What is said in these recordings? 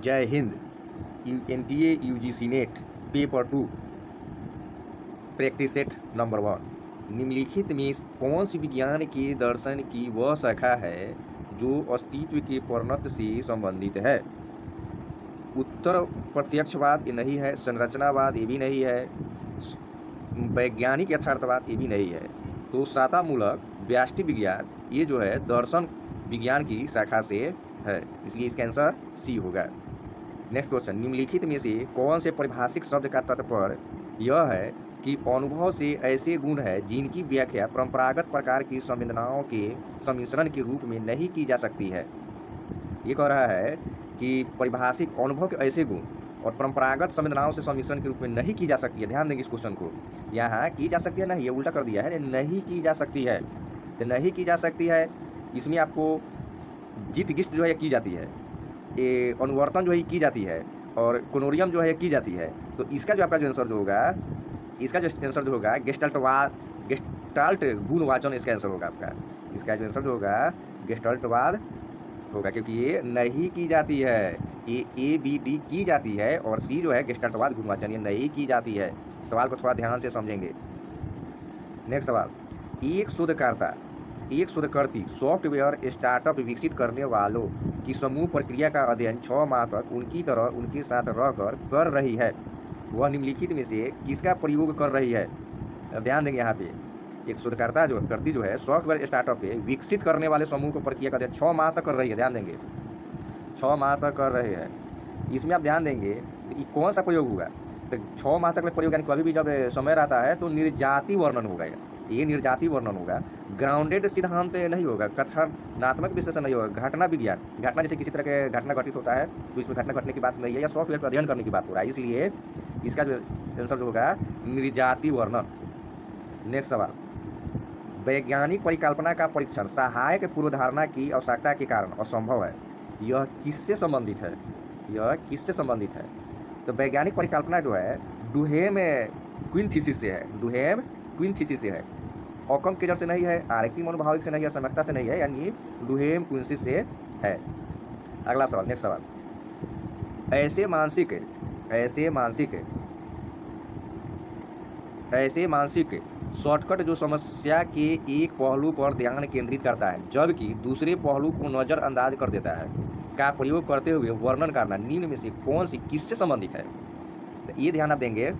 जय Hind, NTA UGC net paper 2 practice set number 1। निम्नलिखित में कौन सी विज्ञान के दर्शन की वह शाखा है जो अस्तित्व के परिणत से संबंधित है? उत्तर प्रत्यक्षवाद ये नहीं है, संरचनावाद ये भी नहीं है, वैज्ञानिक यथार्थवाद ये भी नहीं है। तो सातामूलक व्यष्टि विज्ञान ये जो है दर्शन विज्ञान की शाखा से है, इसलिए इसका आंसर सी होगा। नेक्स्ट क्वेश्चन, निम्नलिखित में से कौन से परिभाषिक शब्द का तात्पर्य यह है कि अनुभव से ऐसे गुण है जिनकी व्याख्या परंपरागत प्रकार की संवेदनाओं के सम्मिश्रण के रूप में नहीं की जा सकती है? ये कह रहा है कि परिभाषिक अनुभव के ऐसे गुण और परंपरागत संवेदनाओं से सम्मिश्रण के रूप में नहीं की जा सकती है। ध्यान देंगे इस क्वेश्चन को, यहाँ की जा सकती है नहीं, ये उल्टा कर दिया है, नहीं की जा सकती है। तो नहीं की जा सकती है, इसमें आपको जीट गिस्ट जो है की जाती है, ये अनुवर्तन जो है की जाती है, और कोनोरियम जो है की जाती है। तो इसका जो आपका जो आंसर जो होगा, इसका जो आंसर जो होगा गेस्टाल्ट गुणवाचन इसका आंसर होगा आपका। इसका जो आंसर जो होगा गेस्टाल्टवाद होगा, क्योंकि ये नहीं की जाती है, ये ABD की जाती है, और सी जो है गेस्टाल्टवाद गुणवाचन ये नहीं की जाती है। सवाल को थोड़ा ध्यान से समझेंगे। नेक्स्ट सवाल, एक शोधकर्ती सॉफ्टवेयर स्टार्टअप विकसित करने वालों की समूह प्रक्रिया का अध्ययन 6 माह तक उनकी तरह उनके साथ रहकर कर रही है। वह निम्नलिखित में से किसका प्रयोग कर रही है? ध्यान देंगे यहाँ पे, एक शोधकर्ता जो करती जो है सॉफ्टवेयर स्टार्टअप पे विकसित करने वाले समूह को प्रक्रिया का अध्ययन 6 माह तक कर रही है। ध्यान देंगे 6 माह तक कर रहे हैं। इसमें आप ध्यान देंगे कि कौन सा प्रयोग होगा। तो 6 माह तक में प्रयोग, यानी कभी भी जब समय रहता है तो निर्जाति वर्णन होगा, ये निर्जाति वर्णन होगा। ग्राउंडेड सिद्धांत नहीं होगा, कथनात्मक विश्लेषण नहीं होगा, घटना विज्ञान, घटना जैसे किसी तरह के घटना घटित होता है तो इसमें घटना घटने की बात नहीं है, या सॉफ्टवेयर का अध्ययन करने की बात हो रहा है, इसलिए इसका जो आंसर जो होगा निर्जाति वर्णन। नेक्स्ट सवाल, वैज्ञानिक परिकल्पना का परीक्षण सहायक पूर्वधारणा की आवश्यकता के कारण असंभव है, यह किससे संबंधित है? यह किससे संबंधित है? तो वैज्ञानिक परिकल्पना जो है डुहेम क्वीन थीसिस से है, डुहेम क्वीन थीसिस से है, ऑकम केजर से नहीं है, आर्किक मनोभाविक से नहीं है, समर्थता से नहीं है, यानी डुहेम क्विंसिस से है। अगला सवाल, नेक्स्ट सवाल, ऐसे मानसिक शॉर्टकट जो समस्या के एक पहलू पर ध्यान केंद्रित करता है जबकि दूसरे पहलू को नज़रअंदाज कर देता है का प्रयोग करते हुए वर्णन करना निम्न में से कौन सी किससे संबंधित है? तो ये ध्यान आप देंगे,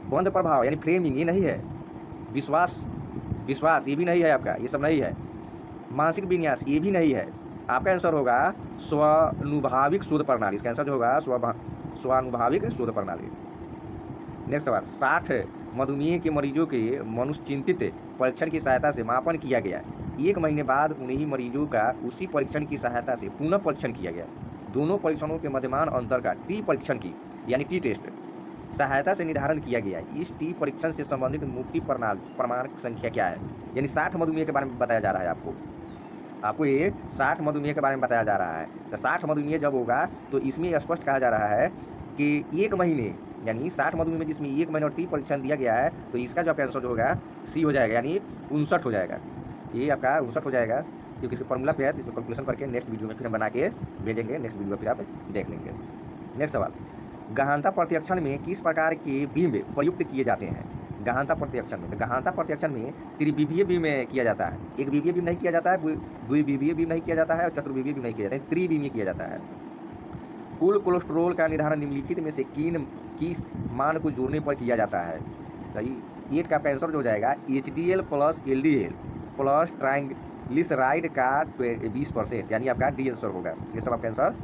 बंध प्रभाव यानी फ्रेमिंग ये नहीं है, विश्वास ये भी नहीं है आपका, ये सब नहीं है, मानसिक विन्यास ये भी नहीं है। आपका आंसर होगा स्वानुभाविक शोध प्रणाली। इसका आंसर जो होगा स्वानुभाविक शोध प्रणाली। नेक्स्ट सवाल, 60 मधुमेह के मरीजों के मनुष्यचिंतित परीक्षण की सहायता से मापन किया गया, 1 महीने बाद उन्हीं मरीजों का उसी परीक्षण की सहायता से पुनः परीक्षण किया गया। दोनों परीक्षणों के मध्यमान अंतर का टी परीक्षण की यानी टी टेस्ट सहायता से निर्धारण किया गया। इस टी परीक्षण से संबंधित मुक्ति प्रमाण संख्या क्या है? यानी 60 मधुमेह के बारे में बताया जा रहा है आपको ये 60 मधुमेह के बारे में बताया जा रहा है। तो 60 मधुमेह जब होगा तो इसमें स्पष्ट कहा जा रहा है कि 1 महीने, यानी 60 मधुमेह में जिसमें 1 महीने और टी परीक्षण दिया गया है, तो इसका जो आपका आंसर जो होगा सी हो जाएगा, यानी 59 हो जाएगा। ये आपका 59 हो जाएगा, क्योंकि इस फॉर्मूला पे है, तो इसमें कैलकुलेशन करके नेक्स्ट वीडियो में फिर हम बना के भेजेंगे, नेक्स्ट वीडियो फिर आप देख लेंगे। नेक्स्ट सवाल, गहनता प्रत्यक्षण में किस प्रकार के बीम प्रयुक्त किए जाते हैं? गहनता प्रत्यक्षण में, तो गहनता प्रत्यक्षण में त्रिविमीय बीम किया जाता है, एक विमीय बीम नहीं किया जाता है, द्विविमीय बीम नहीं किया जाता है, और चतुर्विमीय बीम नहीं किया जाता है, त्रिविमीय किया जाता है। कुल कोलेस्ट्रॉल का निर्धारण निम्नलिखित में से किस मान को जोड़ने पर किया जाता है? तो ये का आंसर जो हो जाएगा HDL plus LDL plus triglyceride का 20%, यानी आपका डी आंसर होगा। ये सब आपका आंसर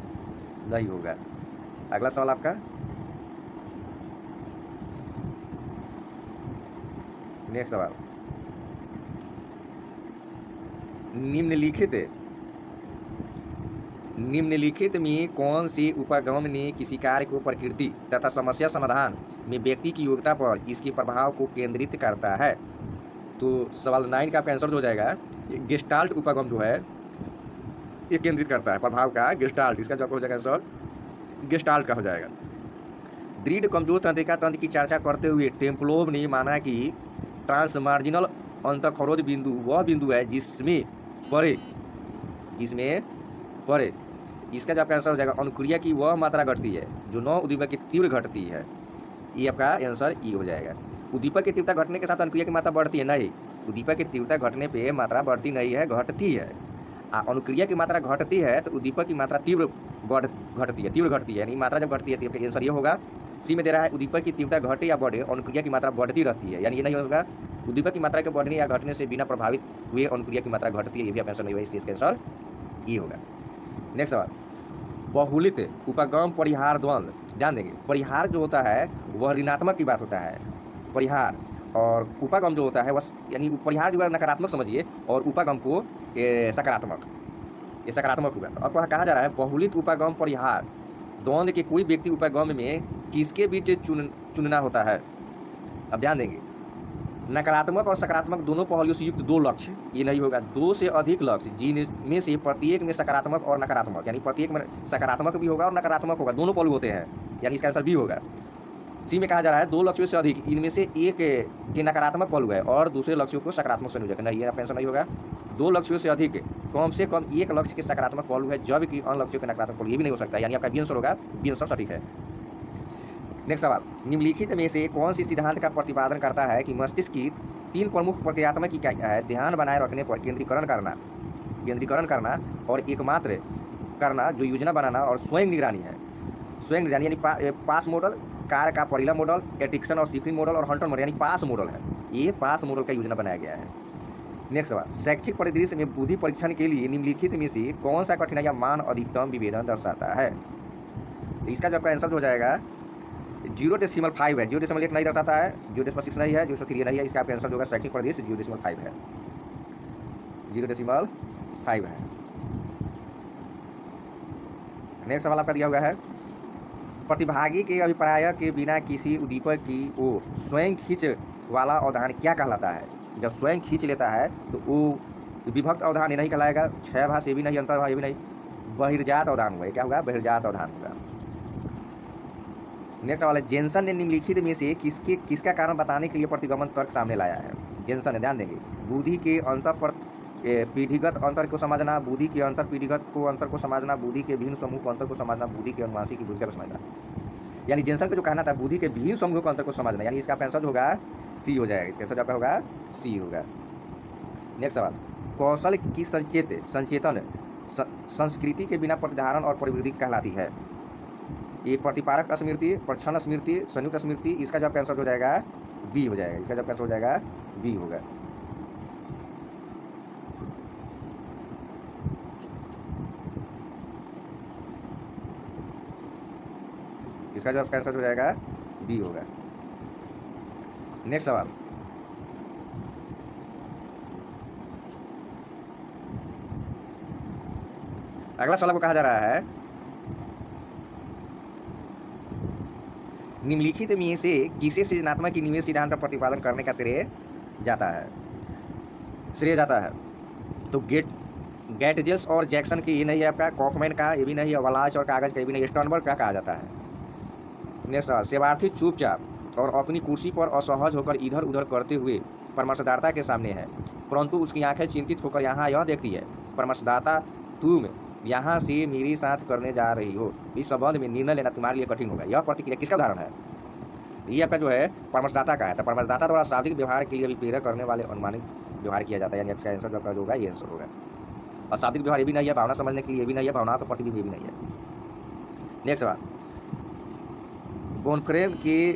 नहीं होगा। अगला सवाल आपका, नेक्स्ट सवाल, निम्नलिखित में कौन से उपगम ने किसी कार्य को प्रकृति तथा समस्या समाधान में व्यक्ति की योग्यता पर इसके प्रभाव को केंद्रित करता है? तो सवाल 9 का आपका आंसर जो हो जाएगा गेस्टाल्ट उपगम जो है ये केंद्रित करता है प्रभाव का, गेस्टाल्ट, इसका जो हो जाएगा आंसर गेस्टाल्ट का हो जाएगा। दृढ़ कमजोर तंत्रिका तंत्र की चर्चा करते हुए टेम्प्लोव ने माना कि ट्रांसमार्जिनल अंतःखरोध बिंदु वह बिंदु है जिसमें परे इसका जो आपका आंसर हो जाएगा अनुक्रिया की वह मात्रा घटती है जो 9 उद्दीपक की तीव्र घटती है। ये आपका आंसर ई हो जाएगा। उद्दीपक की तीव्रता घटने के साथ अनुक्रिया की मात्रा बढ़ती है नहीं, उद्दीपक की तीव्रता घटने पे मात्रा बढ़ती नहीं है, घटती है। अनुक्रिया की मात्रा घटती है तो उद्दीपक की मात्रा घटती है, तीव्र घटती है, यानी मात्रा जब घटती है तो आपका आंसर ये होगा। सी में दे रहा है उद्दीपक की तीव्रता घटे या बढ़े, अनुक्रिया की मात्रा बढ़ती रहती है, यानी ये नहीं होगा उद्दीपक की मात्रा के बढ़ने या घटने से बिना प्रभावित हुए अनुक्रिया की मात्रा घटती है, ये भी आपका आंसर नहीं होगा, इसलिए इसका आंसर ई होगा। नेक्स्ट सवाल, बहुलित उपगम परिहार द्वंद्व, ध्यान देंगे परिहार जो होता है वह ऋणात्मक की बात होता है, परिहार, और उपगम जो होता है वह यानी परिहार जो है नकारात्मक समझिए और उपगम को सकारात्मक, ये सकारात्मक होगा। तो अब कहा जा रहा है बहुलित उपगम परिहार द्वंद्व के कोई व्यक्ति उपगम में किसके बीच चुनना होता है। अब ध्यान देंगे नकारात्मक और सकारात्मक दोनों पहलुओं से युक्त दो लक्ष्य, ये नहीं होगा, दो से अधिक लक्ष्य जिनमें से प्रत्येक में सकारात्मक और नकारात्मक, यानी प्रत्येक में सकारात्मक भी होगा और नकारात्मक होगा, दोनों पहलू होते हैं, यानी इसका आंसर भी होगा। सी में कहा जा रहा है दो लक्ष्यों से अधिक, इनमें से एक के नकारात्मक पहलू है और दूसरे लक्ष्यों को सकारात्मक संयोजक, नहीं ये आंसर नहीं होगा। दो लक्ष्यों से अधिक कम से कम एक लक्ष्य के सकारात्मक पहलू है जबकि अन्य लक्ष्यों के नकारात्मक पहलू, ये भी नहीं हो सकता, यानी आपका बी आंसर होगा, बी आंसर सटीक है। नेक्स्ट सवाल, निम्नलिखित में से कौन सी सिद्धांत का प्रतिपादन करता है कि मस्तिष्क की 3 प्रमुख प्रक्रियात्मक इकाइयां है, ध्यान बनाए रखने पर केंद्रीकरण करना और एकमात्र करना जो योजना बनाना और स्वयं निगरानी है। स्वयं निगरानी यानी पास मॉडल, कार्य का परिला मॉडल, एटिक्सन और सिफरिन मॉडल और हंटर मॉडल, यानी पास मॉडल है, ये पास मॉडल का योजना बनाया गया है। नेक्स्ट सवाल, शैक्षिक परिदृश्य में बुद्धि परीक्षण के लिए निम्नलिखित में से कौन सा कठिनाई या मान अधिकतम विभेदन दर्शाता है। तो इसका जो आपका आंसर हो जाएगा 0.5 है, 0.8 नहीं दर्शाता है, 0.6 नहीं है, 0.3 नहीं है, इसका आपका आंसर होगा शैक्षिक परिदृश्य 0.5 है, 0.5 है। नेक्स्ट सवाल आपका दिया हुआ है, प्रतिभागी के अभिप्राय के बिना किसी उद्दीपक की ओर स्वयं खींच वाला अवधान क्या कहलाता है। जब स्वयं खींच लेता है तो वो विभक्त अवधान ये नहीं कहलाएगा, क्षयभाष ये भी नहीं, अंतर्भाष ये भी नहीं, बहिर्जात अवधान होगा, क्या होगा, बहिर्जात अवधान होगा। नेक्स्ट सवाल है, जेनसन ने निम्नलिखित में से किसका कारण बताने के लिए प्रतिगमन तर्क सामने लाया है। जेनसन ने, ध्यान देंगे, बुद्धि के पीढ़ीगत अंतर को समझना, बुद्धि के अंतर पीढ़ीगत को अंतर को समझना, बुद्धि के भिन्न समूह को अंतर को समझना, बुद्धि के अनुवांशिक की भूमिका को समझना, यानी जेनसन का जो कहना था बुद्धि के भिन्न समूह को अंतर को समझना, यानी इसका आंसर जो होगा सी हो जाएगा, इसका आंसर आपका होगा सी होगा। नेक्स्ट सवाल, कौशल की संचेतन संस्कृति के बिना प्रतिधारण और परिवृद्धि कहलाती है। ये प्रतिपारक स्मृति, प्रच्छन्न स्मृति, संयुक्त स्मृति, इसका जो आपका आंसर हो जाएगा बी हो जाएगा, इसका जो आपका आंसर हो जाएगा बी होगा। इसका जो आपका आंसर हो जाएगा बी होगा। नेक्स्ट सवाल, अगला सवाल को कहा जा रहा है निम्नलिखित में से किसे सृजनात्मक की निवेश सिद्धांत का प्रतिपादन करने का श्रेय जाता है। तो गैटजेस और जैक्सन की ये नहीं है, आपका कॉकमैन का ये भी नहीं है, वलाश और कागज का ये भी नहीं, स्टर्नबर्ग का कहा जाता है। नेक्स्ट सवाल, सेवार्थी चुपचाप और अपनी कुर्सी पर असहज होकर इधर उधर करते हुए परामर्शदाता के सामने है, परंतु उसकी आंखें चिंतित होकर यहाँ यह देखती है, परामर्शदाता तुम यहाँ से मेरे साथ करने जा रही हो, इस संबंध में निर्णय लेना तुम्हारे लिए कठिन होगा। यह प्रतिक्रिया किसका उदाहरण है। ये आपका जो है परामर्शदाता का है, तो परामर्शदाता द्वारा शाब्दिक व्यवहार के लिए अभिप्रेरक करने वाले अनुमानित व्यवहार किया जाता है, यानी आपका आंसर जो आपका होगा ये आंसर होगा। और शाब्दिक व्यवहार ये भी नहीं है, भावना समझने के लिए ये भी नहीं है, भावना का प्रतिबिंब ये भी नहीं है। नेक्स्ट सवाल, बोनफ्रेम के